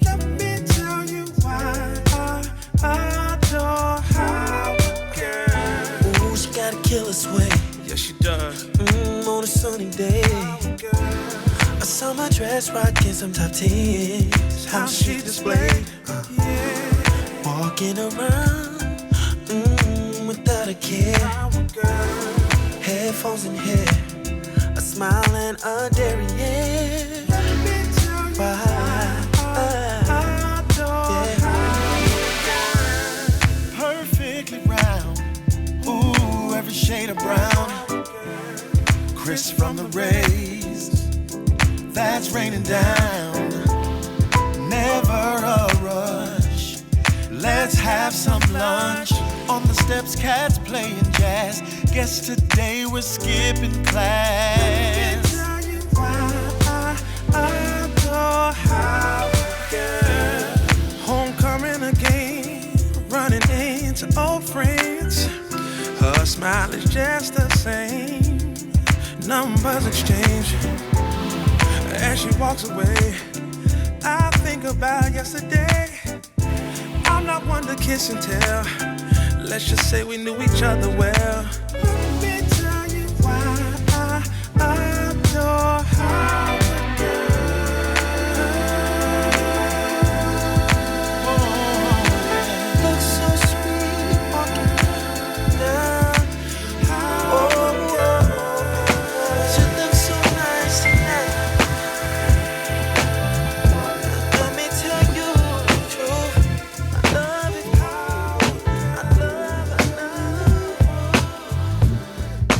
Let me tell you why I adore how a girl. Ooh, she got a killer swing. Yes, she does. On a sunny day. I saw my dress rocking some top tens. How she displayed. Walking around without a care. Headphones in hair. A smile and a derriere. Let me tell you why I adore her. Perfectly round. Ooh, every shade of brown. Crisp from the rays that's raining down. Never a rush. Let's have some lunch. On the steps, cats playing jazz. Guess today we're skipping class. Let me tell you why I adore how girl. Homecoming again, running into old friends. Her smile is just the same. Numbers exchange. As she walks away, I think about yesterday. I'm not one to kiss and tell. Let's just say we knew each other well. Let me tell you why I adore how a girl looks so sweet walking down. She looks so nice tonight. Let me tell you the truth. I love it how I love.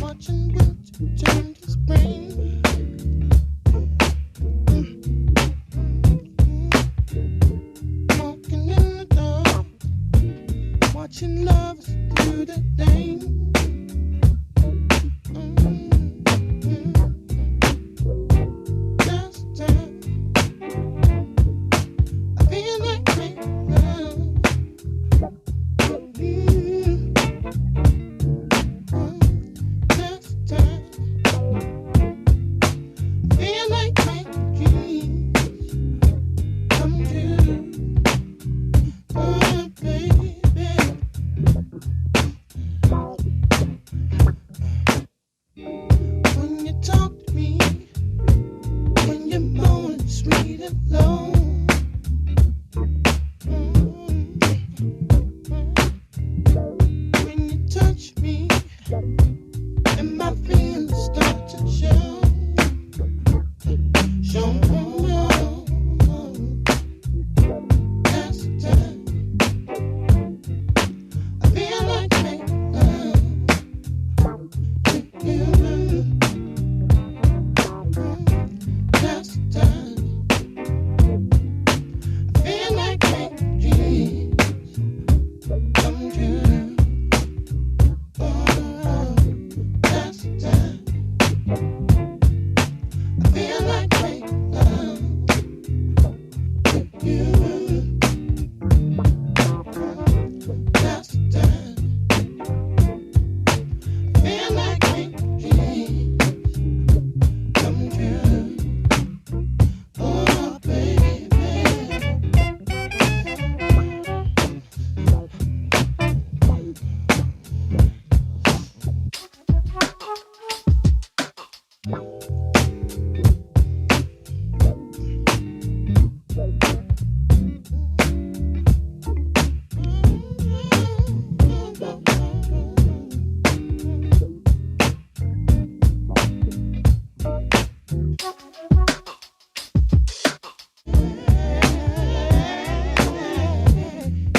Watching winter turn to spring. Walking in the dark. Watching lovers do the thing. Last time I feel like making love. Last time I feel like making dreams come true. Oh, baby. When you talk to me, when you're moaning sweet and low. When you touch me, and my feelings start to show. Show. That's the time I feel like making love with you. That's the time I feel like making dreams come true. Oh, that's the time I feel like making love with you. That's the time I feel like making dreams come true. Oh, baby.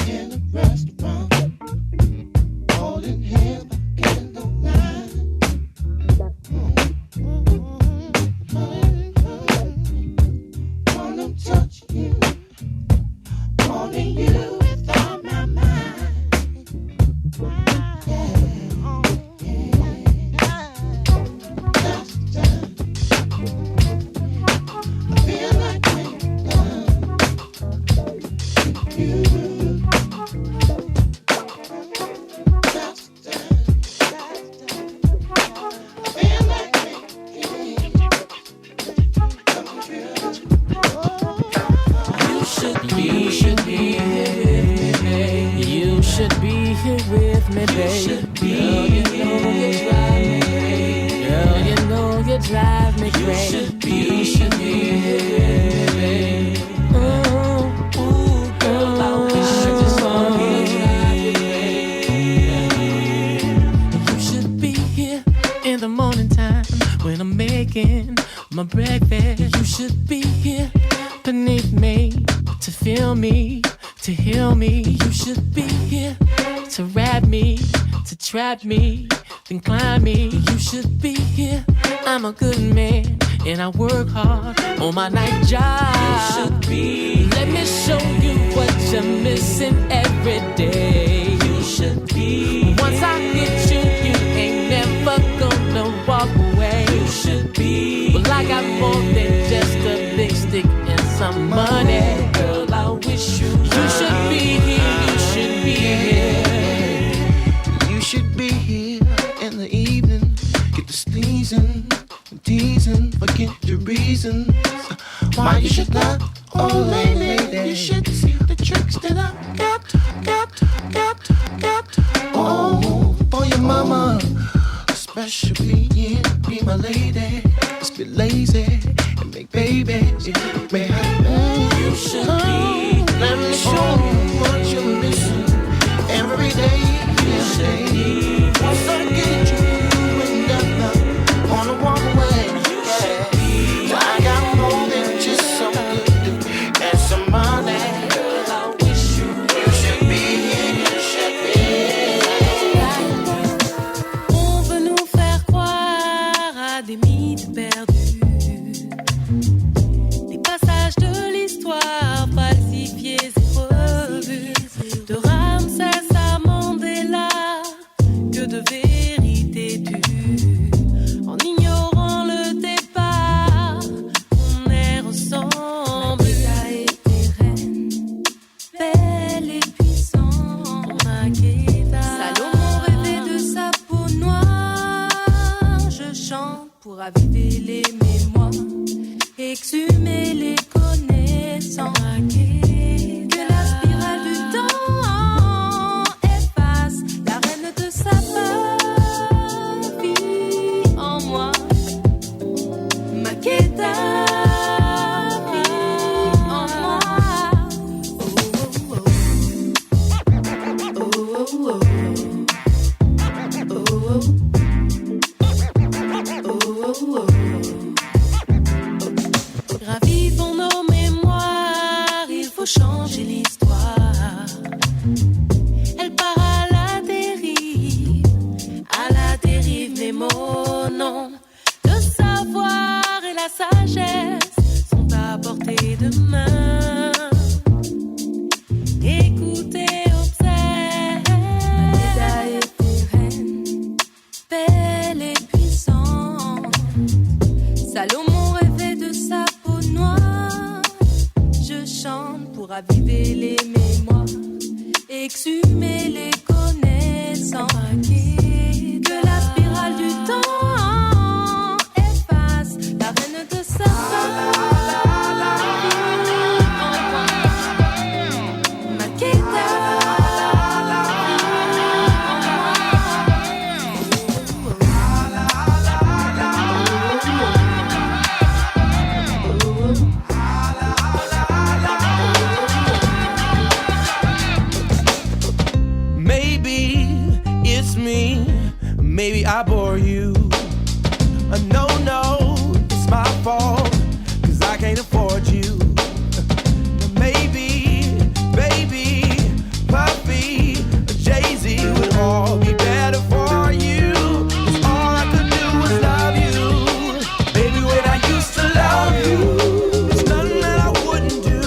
In a restaurant, holding hands by candlelight. great. You should be here. Ooh, girl, I wish you just on here. You should be here in the morning time when I'm making my breakfast. You should be here beneath me to feel me, to heal me. You should be here to wrap me, to trap me, then climb me. You should be here. I'm a good man and I work hard on my night job. You should be. Let me show you what you're missing every day. You should be. Once I hit you, you ain't never gonna walk away. You should be. Well, I got more than just a big stick and some money. Girl, I wish you should be here. You should be here. You should be here in the evening. Get the sneezing, teasing, forget your reasons why you should not. Oh, lady, you should see the tricks that I got. Oh, for your mama, especially yeah, be my lady. Just be lazy and make babies. May I? You should be. Let me show you what you're missing every day. Every day. Once I get you and up on the one way. Yeah. I got more than just some good and some money. Girl, I wish you should be here. You should be here. On veut nous faire croire à des mythes perdus, des passages de l'histoire falsifiés et revus, de Ramsès à Mandela, que de vérité tue. En ignorant le départ, on est ressemblé. A été reine, belle et puissante, Makeda. Salomon rêvait de sa peau noire. Je chante pour raviver les mémoires, exhumer les connaissances. Que la spirale du temps efface la reine de sa vie en moi. Makeda vit en moi. Ravivons nos mémoires, il faut changer l'histoire. Elle part à la dérive, mes mots non. Le savoir et la sagesse sont à portée de main. Écoutez, observe. Makeda était reine, belle et puissante. Salomon rêvait de sa peau noire. Je chante pour raviver les mémoires, exhumer les connaissances. Que la spirale du temps efface la reine de sa vie. Makeda. Maybe it's me, maybe I bore you. No, it's my fault, 'cause I can't afford you. Maybe, baby, Puffy, Jay-Z would all be better for you. 'Cause all I could do was love you. Baby, when I used to love you, there's nothing that I wouldn't do.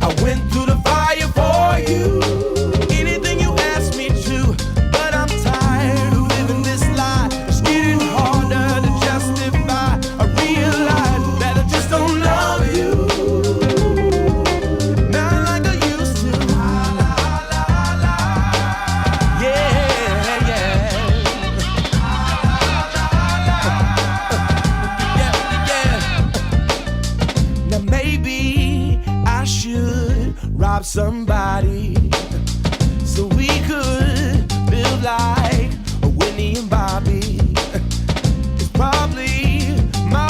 I went through the fire for you. Anything you asked me to, but I'm tired of living this lie. It's getting harder to justify. I realize that I just don't love you, not like I used to. Yeah, yeah. Now maybe I should rob somebody so we could build like Whitney and Bobby. It's probably my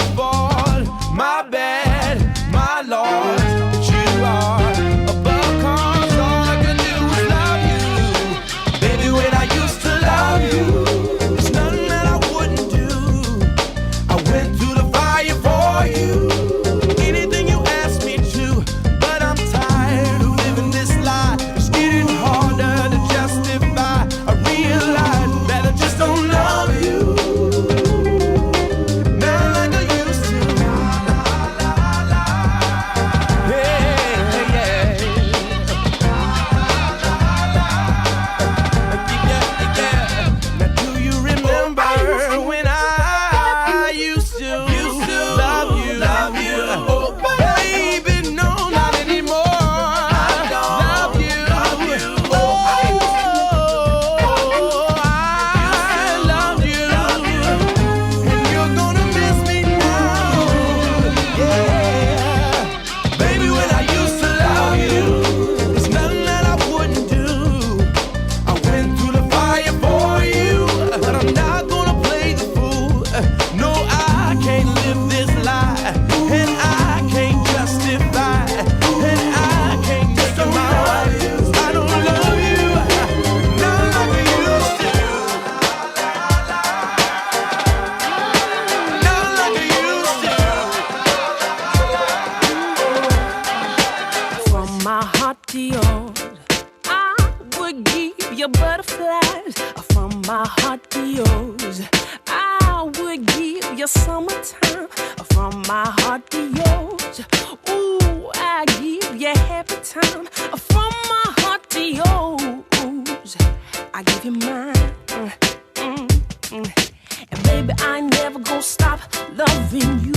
never gonna stop loving you.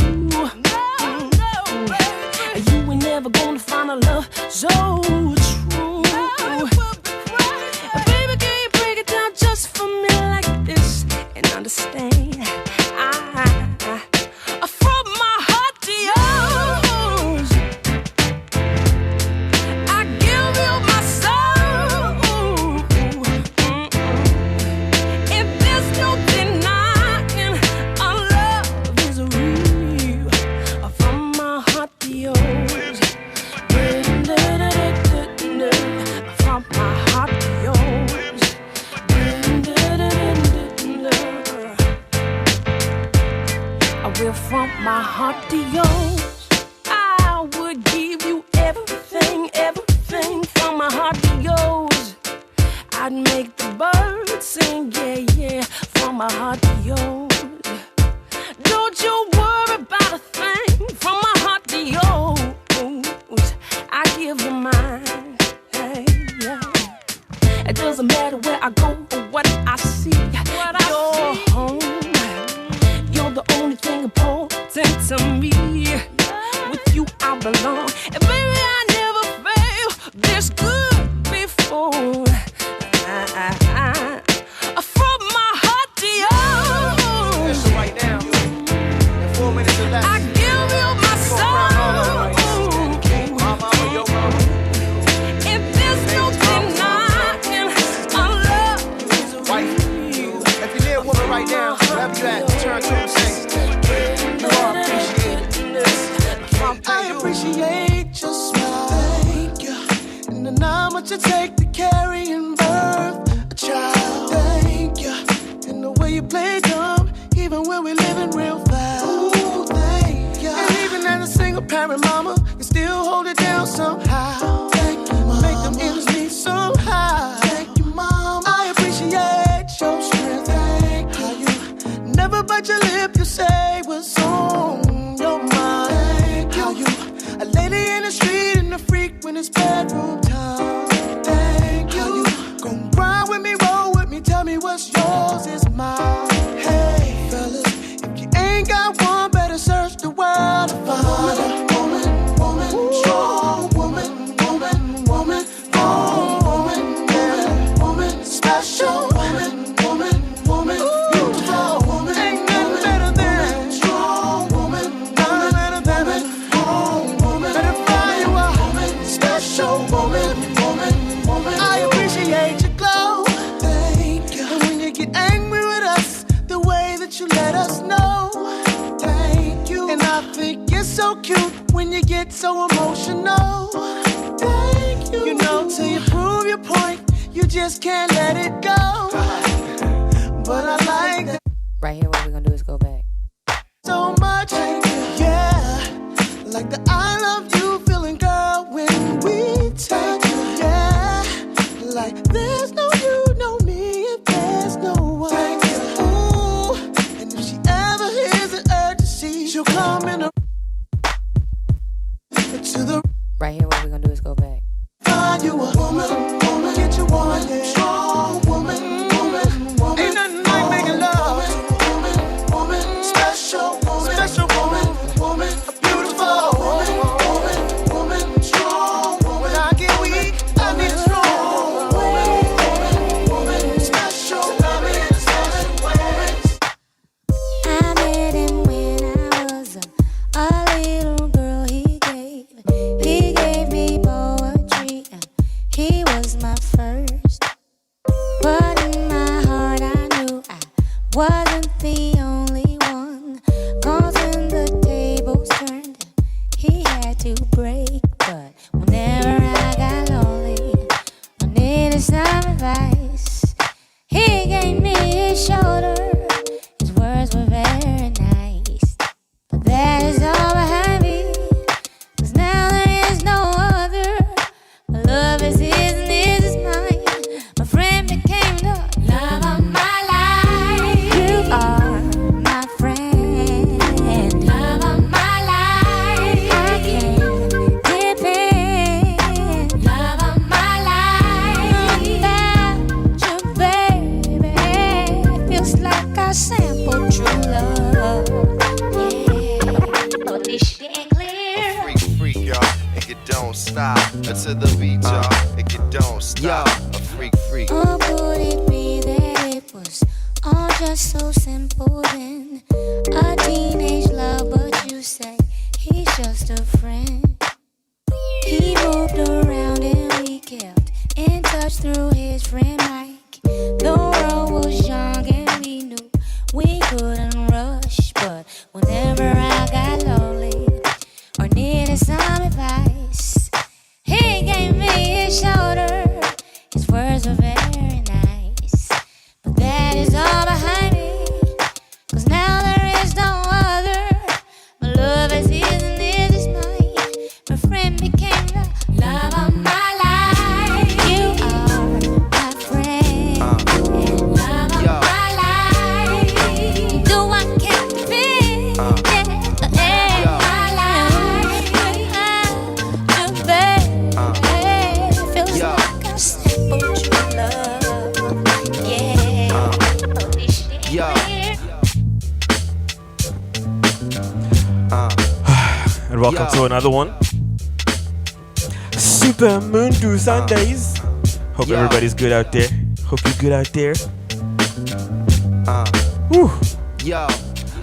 You ain't never gonna find a love so true. Baby, can you break it down just for me like this and understand? From my heart to yours, I give you my soul. And there's no denying our love is real. From my heart to yours, from my heart to yours. I will from my heart to yours. I would give you everything, everything from my heart to yours. I'd make the birds sing, yeah, yeah, from my heart to yours. Don't you worry about a thing from my heart to yours. I give you mine, hey, yeah. It doesn't matter where I go or what I see. You're home. You're the only thing important to me. With you I belong. And baby, I never felt this good before. From my heart to yours. So right now, in 4 minutes or less, I give you my soul. mama, yo, mama. And there's no denying our love is real. If you're near a woman right now, wherever you at, turn to her and say, you are appreciated. I appreciate your smile. Thank you. And I know how much it takes to carry and birth a child. Thank you. And the way you play dumb, even when we living real fast. Ooh, thank you. And even as a single parent mama, you still hold it down somehow. Thank you, Mom. Make them ends meet somehow. Thank you, Mom. I appreciate your strength. Thank you. How you never bite your lip, you say what's on your mind. Thank you. How you a lady in the street and a freak when it's bedroom time. Thank you. How you gon' ride with me, roll with me, tell me what's yours is mine. Hey, fellas, if you ain't got one, better search the world to find a woman, woman, strong woman, woman, woman, strong woman, woman, woman, special woman, woman, woman, beautiful woman. Ain't nothing better than strong woman, nothing better than a strong woman. Better find you a woman, special woman, woman, woman. I appreciate your glow. Thank you. And when you get angry with us, the way that you let us know. Thank you. And I think you're so cute when you get so emotional. Thank you. You know, till you prove your point, you just can't let it go. But I like that Right here, what we're gonna do is go back. so much. Yeah. Like the I love you feeling, girl, when we touch. Yeah. Like there's no you, no me, if there's no one. Ooh. And if she ever hears an urgency, she'll come in to the Right here, what we're gonna do is go back. find you a woman, woman, get you one, yeah. Strong woman, woman, woman. Ain't nothing like making love. Woman, woman, special woman, woman, a beautiful woman, woman, woman, strong woman. When I get weak, I need a strong woman, woman, special woman, special woman. I met him when I was a little girl. He gave me poetry. He was my first. But in my heart I knew I wasn't the only one. 'Cause when the tables turned, he had to break. But whenever I got lonely, I needed some advice. He gave me his shoulder. His words were very nice. But that is all behind me. 'Cause now there is no other. My love is his and his is mine. My friend became the love of my life. You are my friend, love of my life. I can depend, love of my life. Without you, baby, feels like I sampled true love. style to the beat, y'all. If you don't stop, a freak. Or could it be that it was all just so simple then? A teenage love, but you say he's just a friend. He moved around and we kept in touch through his friend Mike. The world was young and we knew we couldn't rush, but whenever I got lonely or needed some advice, he gave me his shoulder. His words were very nice, but that is all behind me, 'cause now there is no other. My love is his and his is mine. My friend became the love of my life. You are my friend, love of my life. Do I can't be, the end of my life. You babe, feels like a simple true love. Yeah, And welcome to another one. Super Mundo Sundays. Hope everybody's good out there. Hope you're good out there. Whew.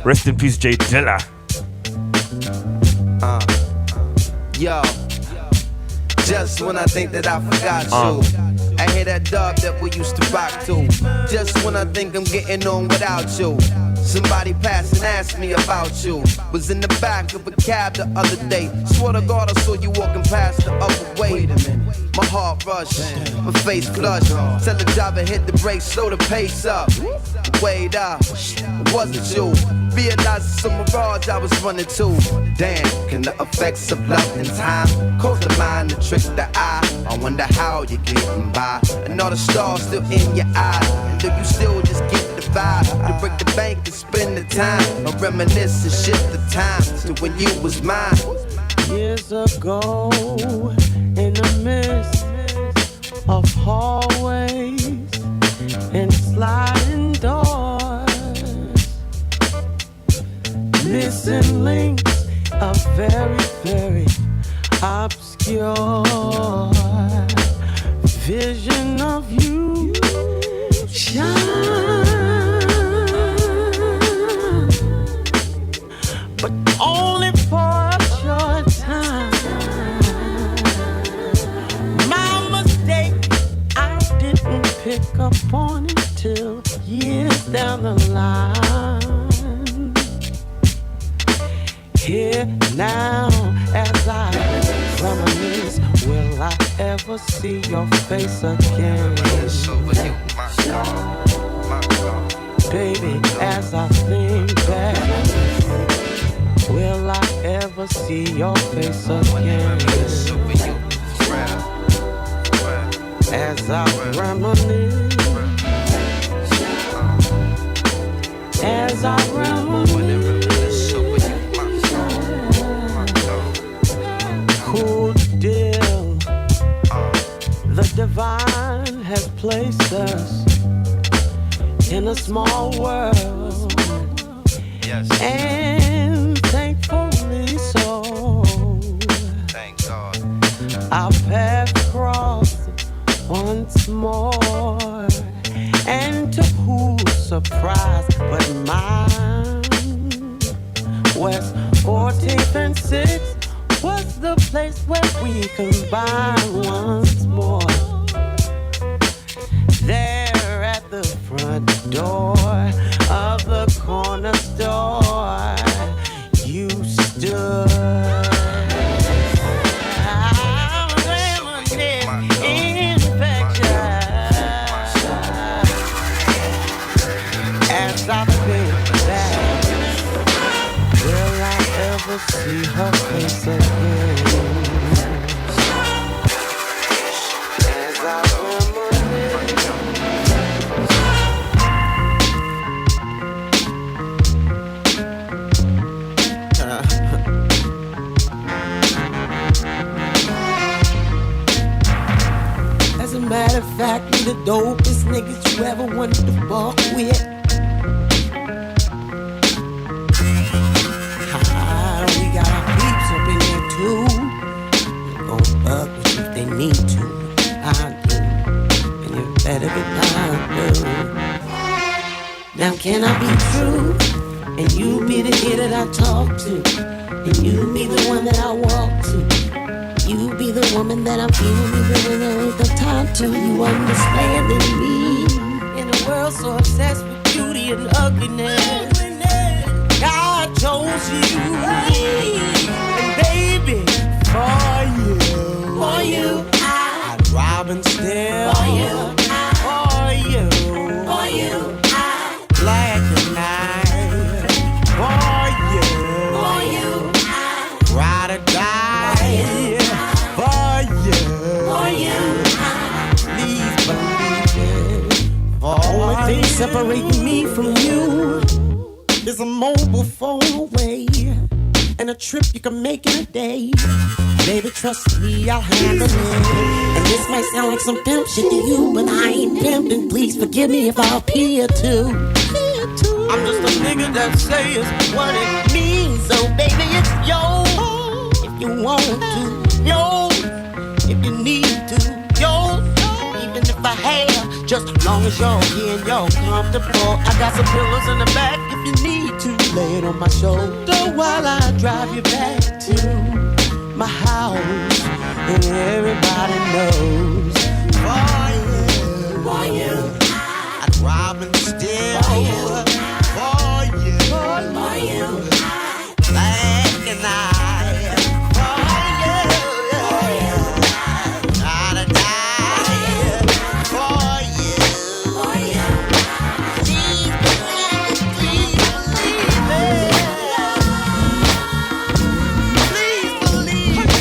Rest in peace, Jay Dilla. Just when I think that I forgot you, I hear that dub that we used to rock to. Just when I think I'm getting on without you, somebody passed and asked me about you. Was in the back of a cab the other day. Swear to God I saw you walking past the other way. Wait a minute. My heart rushed, my face flushed. Tell the driver hit the brakes, slow the pace up. Wait up, it wasn't you. Realized it's a mirage I was running to. Damn, can the effects of love and time cause the mind to trick the eye? I wonder how you're getting by, and all the stars still in your eyes. And do you still just get the vibe to break the bank and spend the time, or reminisce and shift the time to when you was mine? Years ago, in the midst of hallways and sliding doors, missing links, a very, very obscure vision of you shine, but only for a short time. My mistake, I didn't pick up on it till years down the line. Here now, as I reminisce, will I ever see your face again? Baby, as I think back, will I ever see your face again? As I reminisce, as I reminisce, cool deal, the divine has placed us in a small world, yes, and thankfully so. Thank God. Our paths cross once more, and to whose surprise but mine, West 14th and 6th was the place where we combined once more. There at the front door of the corner store, you stood. As I think back, will I ever see her face again? As I As a matter of fact, we the dopest niggas you ever wanted to fuck with. We got our peeps up in there too. Gon' fuck Can I be true? And you be the ear that I talk to, and you be the one that I walk to. You be the woman that I'm feeling even when there ain't the time to. You understanding me in a world so obsessed with beauty and ugliness. God chose you, and baby, for you, I'd rob and steal. For you, black and night. For you, ride or die. For you, please believe it. The only thing separating me from you is a mobile phone away and a trip you can make in a day. Baby, trust me, I'll handle it. And this might sound like some pimp shit to you, but I ain't pimping. Please forgive me if I appear to. I'm just a nigga that says what it means. So baby, it's yours if you want to, yours if you need to, yours even if I have. Just as long as you're here and you're comfortable. I got some pillows in the back if you need to. Lay it on my shoulder while I drive you back to my house, and everybody knows. For you, I'd rob and steal. For you, black and night. For you, gotta die. For you, please believe me.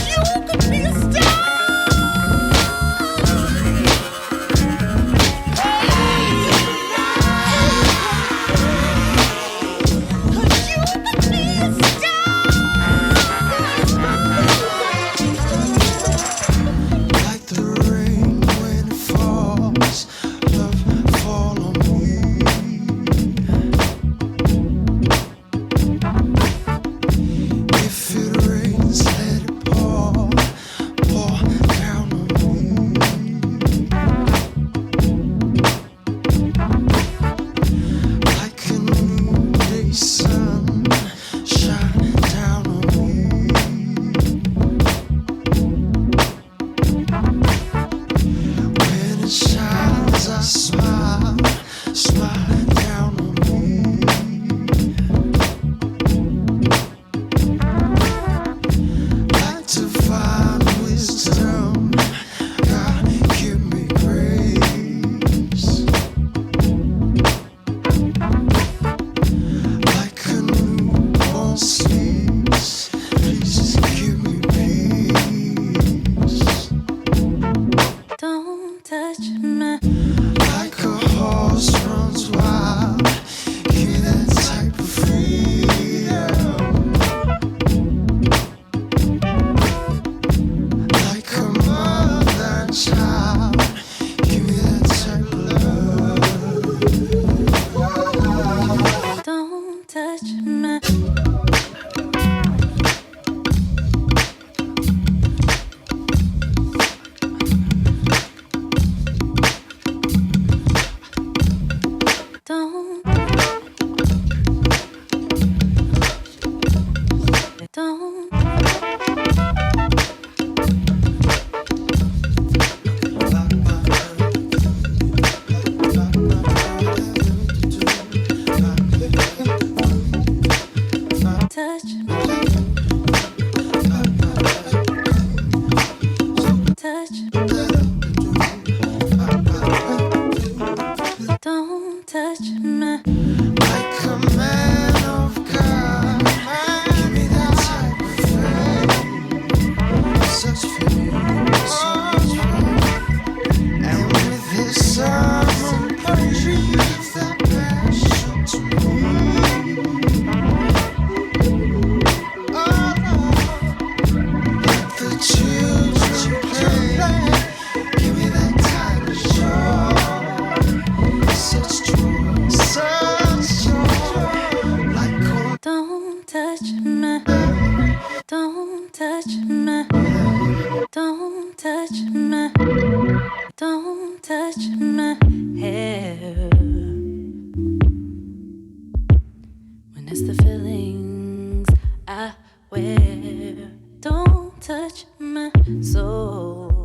it's the feelings I wear. Don't touch my soul.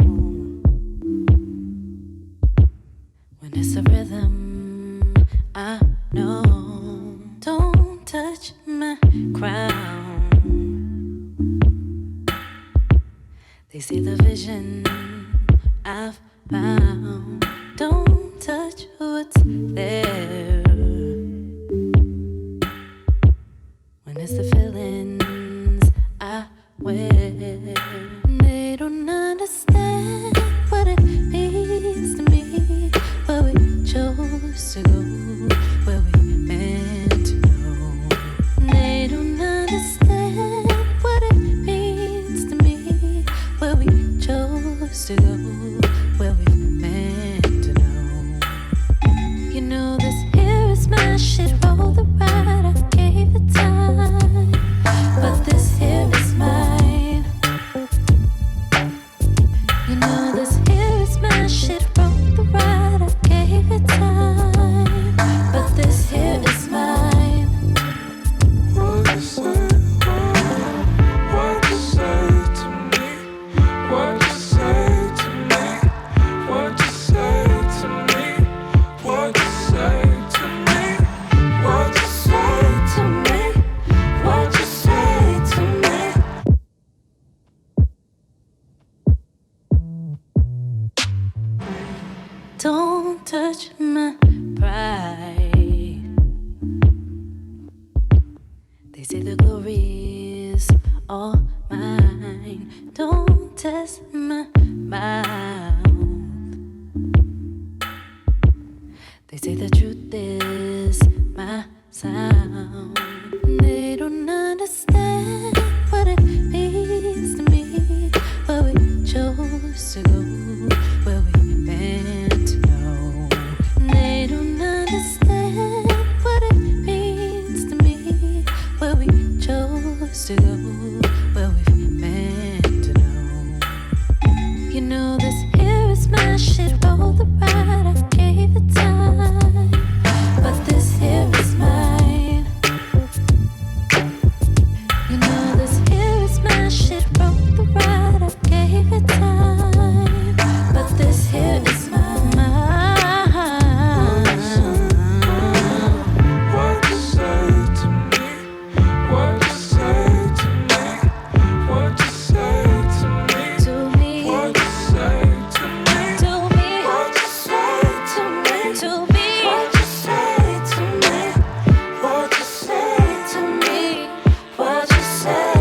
When it's a rhythm I know. Don't touch my crown. They see the vision I've found. Don't touch what's there. When it's the feelings I wear. They don't understand what it means to me. Where we chose to go, where we meant to know. They don't understand what it means to me. Where we chose to go, where we meant to know. You know this here is my shit. Roll the ride, I gave it time, but this here is mine. You know this here is my shit. Roll the ride, I gave it time, but this here is mine. What you say? What you say to me? What you say to me? What you say to me? What you say to me? What you say to me? What you say to me? Don't touch my pride. They say the glory is all mine. Don't test my mouth. They say the truth is my sound. They don't understand what it means to me. Where we chose to go, where we meant to know. They don't understand what it means to me. Where we chose to go, where we meant to know. You know this here is my shit. Roll the ride, I gave it time, but this here is mine. You know this here is my shit. Roll the ride, I gave it time, but this here is mine. What you say to me? What you say to me? What you say to me? To me, What you say to me? to me, What you say to me? to me, What you say to me? What you say to me? what you say.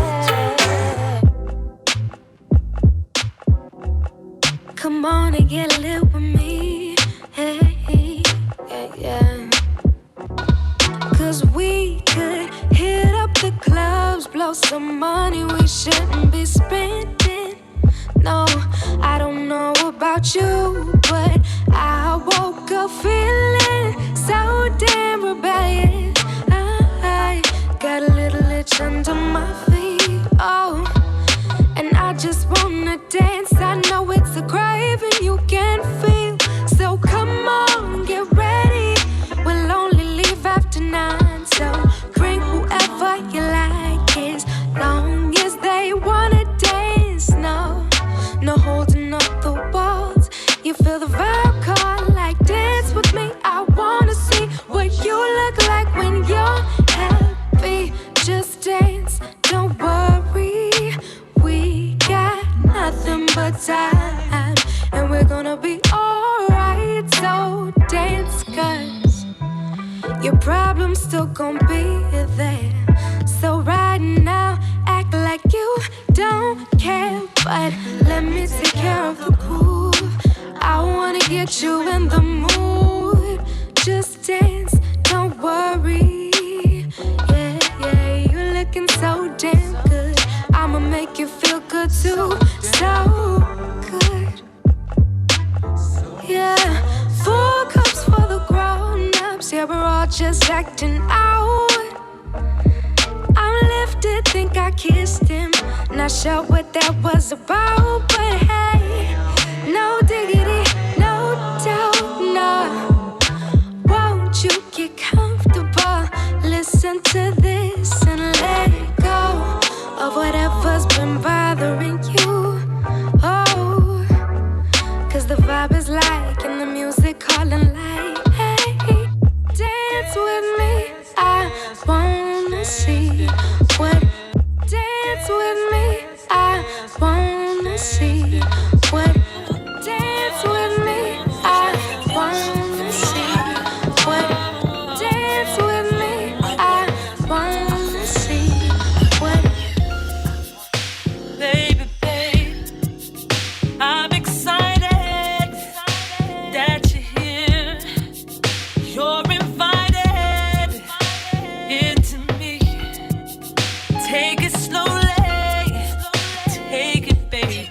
Come on and get a little with me. Hey, yeah, yeah. Cause we could hit up the clubs, blow some money we shouldn't be spending. No, I don't know about you, but I woke up feeling so damn rebellious. I got a little itch under my feet, oh, and I just wanna dance. I know it's a craving you can feel, so come on, get ready. We'll only leave after 9, so bring whoever you like, as long as they wanna dance. No holding up the walls. You feel the vibe call, like dance with me. I wanna see what you look like when you're happy. Just dance, don't worry. We got nothing but time, and we're gonna be alright. So dance, cause your problem's still gon' be there. So right now, act like you don't care, but let me take care of the groove. I wanna get you in the mood. Just dance, don't worry. Yeah, yeah, you're looking so damn good. I'ma make you feel good too, so good. Yeah, 4 cups for the grown-ups. Yeah, we're all just acting out. I'm lifted, think I kissed him. Not sure what that was about, but hey, no diggity, no doubt, no. Won't you get comfortable? Listen to this and let go of whatever's been bothering you. Oh, 'cause the vibe is like and the music calling like, hey, dance with me. I wanna see what. Dance with me. I wanna see what. Dance with me. I wanna see what. Dance with me. I wanna see what. Baby, babe, I'm excited that you're here. You're invited into me. Take it slowly, take it, baby.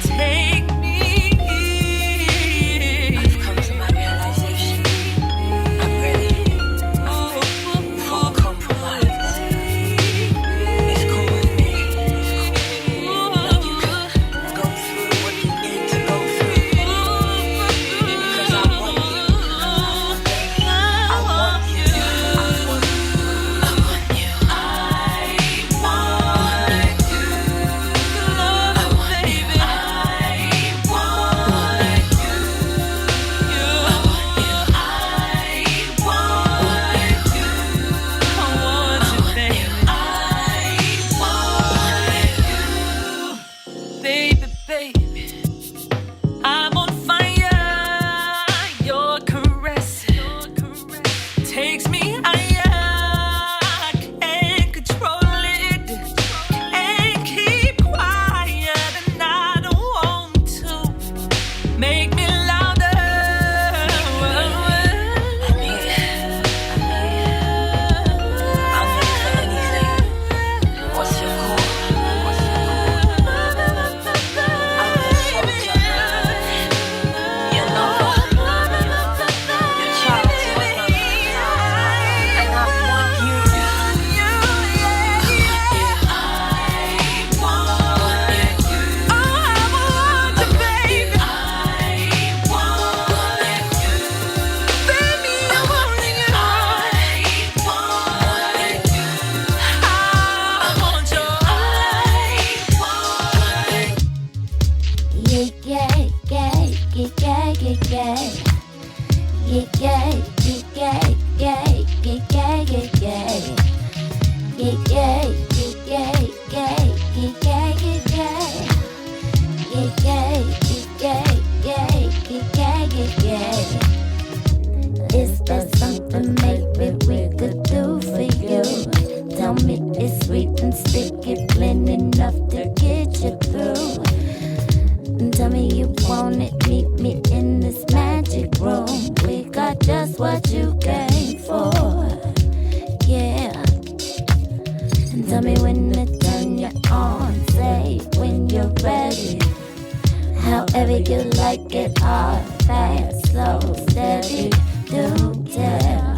Take me. I've come to my realization. I'm ready for compromise. It's cool with me. Now you can go through what you need to go through. Because I want you. I want you. I want you. Baby, baby, I'm on fire. Your caress takes me higher. I can't control it, can't keep quiet, and I don't want to. Make me louder. I'm ready for anything. What's your call? Is there something maybe we could do for you? Tell me it's sweet and sticky, plain enough to get you through. Tell me you want it, meet me in this magic room. We got just what you came for, yeah. And tell me when to turn you on, say when you're ready. However you like it, hard, fast, slow, steady, do tell.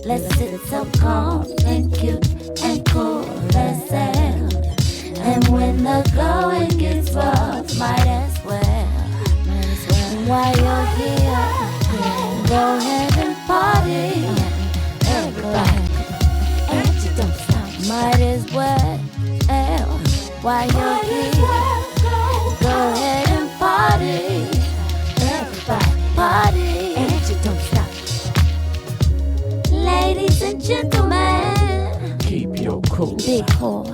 Let's sit so calm and cute and cool as hell. And when the going gets rough, might as well. While you're here, go ahead and party. Everybody, and you don't stop. Might as well. While you're here, go ahead and party. Everybody, party, and you don't stop. Ladies and gentlemen, Keep your cool. be cool.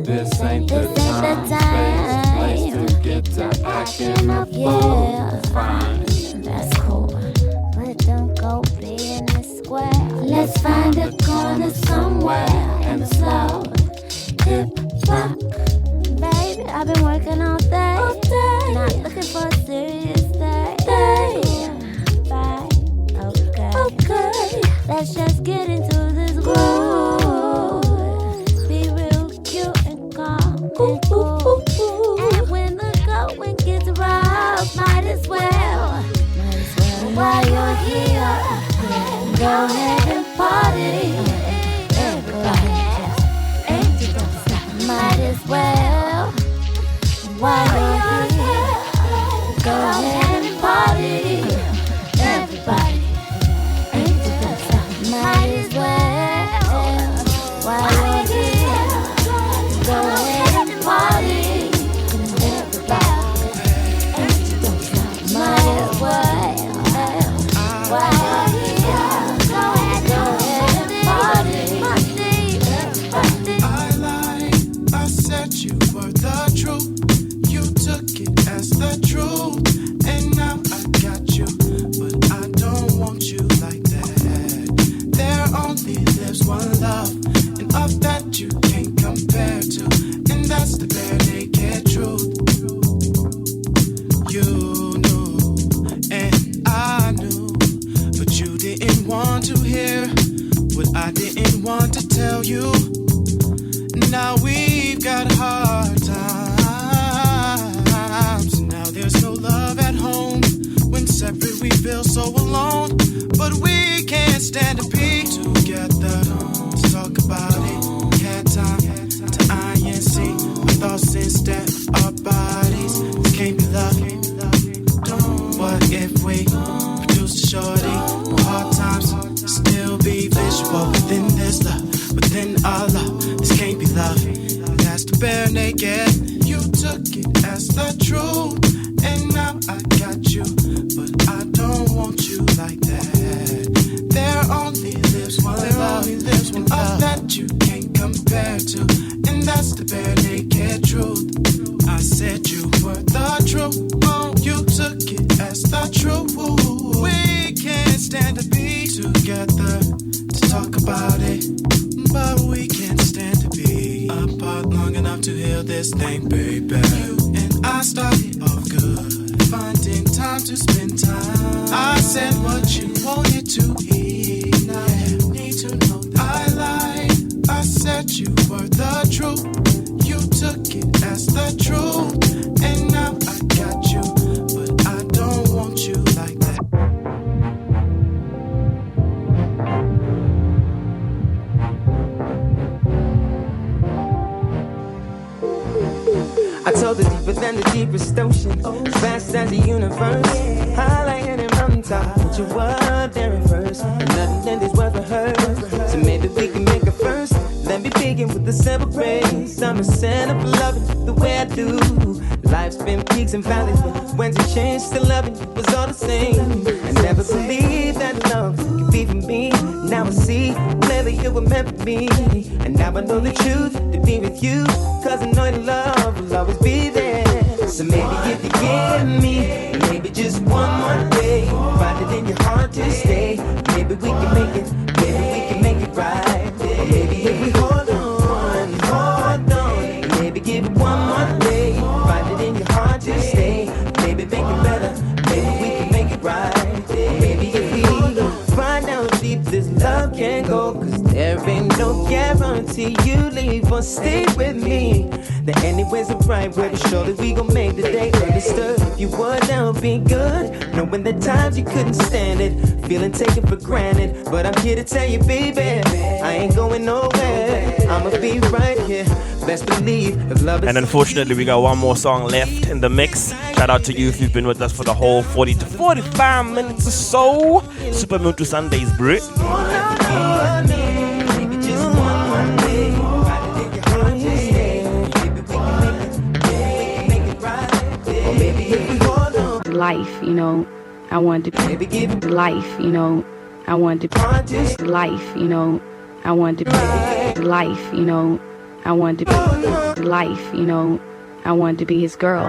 This ain't the time, place to get to acting up. Yeah, Fine. that's cool. But don't go be in the square. Let's find a corner somewhere and slow tip rock. Baby, I've been working all day. Not looking for a serious day. Bye. Okay. Let's just get into this groove. Be real cute and calm and cool. And when the going gets rough, might as well. While you're here, go ahead and party. Everybody, and you don't stop. Might as well. While you're here, go ahead and party. Everybody, and you don't stop. Might as well. want to tell you. Now we've got hard times. Now there's no love at home. When separate we feel so alone. But we can't stand to be together. Let's talk about it. Had time to INC. Our thoughts instead of our bodies. This can't be love. What if we produce a shorty? Hard times still be visual within this love. Within our love, this can't be love. And that's the bare naked. You took it as the truth. And now I got you. But I don't want you like that. There only lives one love. And of that you can't compare to. And that's the bare naked truth. I said you were the truth. Oh, you took it as the truth. We can't stand to be together to talk about it. But we can't stand to be apart long enough to heal this thing, baby. You and I started off good, finding time to spend time. I said what you wanted to hear. Now you need to know that I lied. I said you were the truth. You took it as the truth. And now I got you, but I don't want you like that. I told her deeper than the deepest ocean, as vast as the universe. High like any mountaintop, put you up there in first. And nothing in this world for her. So maybe we can make a first. Let me begin with the simple praise. I'm a sinner for loving the way I do. Life's been peaks and valleys, but when it changed, still loving you was all the same. I never believed that love could be for me. Now I see clearly you were meant for me. And now I know the truth to be with you. Cause I know the love will always be there. So maybe if you give me, maybe just one more day, find it in your heart to stay. Maybe we can make it, maybe we can make it right. Or maybe if we hold on, and maybe give it one more day, find it in your heart to stay. Maybe make it better, maybe we can make it right. Or maybe if we find out how deep this love can go, cause there ain't no guarantee you leave or stay with me. That anyways the right way, but surely we gon' make the day undisturbed. If you were down, be good, knowing the times you couldn't stand it, feeling taken for granted. But I'm here to tell you, baby, I ain't going nowhere. I'ma be right here. Best believe if love is. And unfortunately, we got one more song left in the mix. Shout out to you if you've been with us for the whole 40 to 45 minutes or so. Super Moon to Sundays, bro. Life, you know, I wanted to give life, you know, I wanted to life, you know, I wanted to life, you know, I wanted to life, you know, I wanted to be his girl.